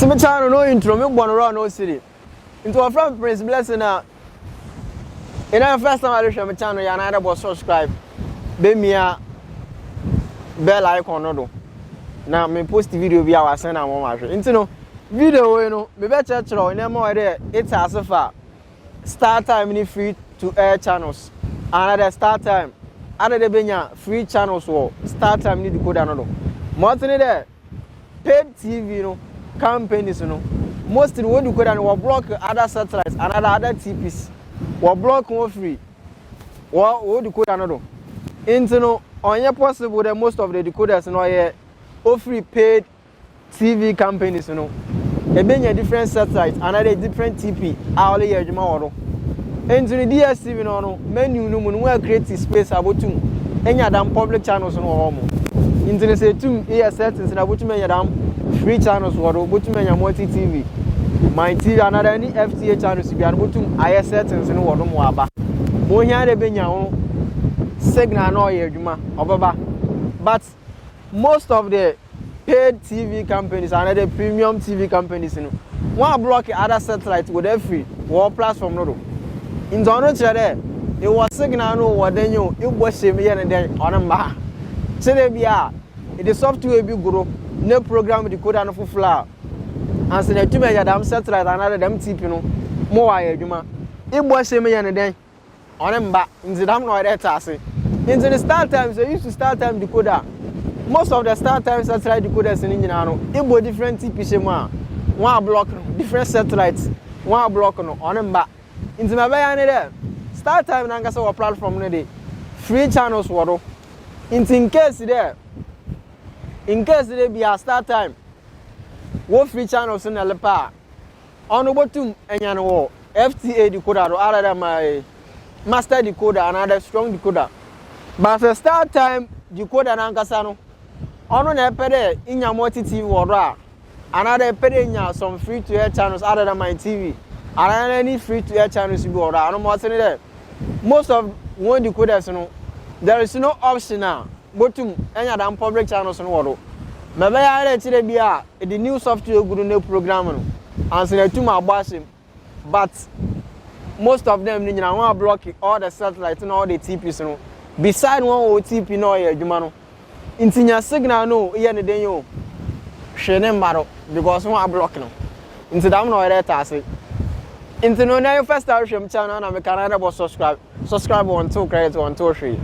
Some channel no intro, me born around no city. Into a friend Prince Blessing now. In our first time I reach my channel, you neither subscribe. Be me a bell icon no do. Now me post video via our send and one match. Into no video we no me better channel in more there. It's as if start time in free to air channels. Another start time. Other benya free channels or start time need to go down no. More than there. Paid TV no companies no. Most in what you could and will block other satellites and other TPs. Will block more free. What you could another. Into no on possible that most of the decoders no here free paid TV companies no. A different satellites and other different TP hourly year tomorrow. Into the DSTV no menu no mun create space about to any other public channels no home. Into the say two settings and about to many free channels were about to many multi TV. My TV another any FTA channels to be able to settings in what no aba. More here the benya signal no year juma obaba. But most of the paid TV companies and the premium TV companies no one block other satellites with a free war platform no. In the there, it was signal no what then you it was same here and then on a ma. Celebia, it is software be grow, no program the code and flower. And so the two major damn satellite another damn tip you know more I juma. It was same here and then on a ma in the damn no that say. Into the start times they used to start time decoder. Most of the start time satellite decoders in Indiana, it was different TP one block different satellites, one block on a ma. Into my bayani there. Start time nanga so platform no dey. Free channels woro. In case there be a start time. Wo free channels in the pa. Ono botum enya no FTA decoder or other my master decoder and other strong decoder. But the start time decoder nanga sano. Ono na pede inya multi TV woro. Another pede inya some free to air channels other than my TV. And any free to air channels to be ordered. I don't know there. Most of one decoders, you know, there is no option now. Go to any other public channels in the world. Maybe I let it be the new software good new program. And so to my boss, but most of them need to block all the satellites and all the TPs. You know, beside one OTP, no, you know, into your signal, no, here and then you share matter because one blocking. Into them, no, that's it. Into no na first time channel na me Canada subscribe on 2 credit on 2 3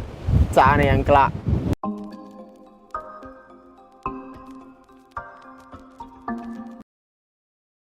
tane yankla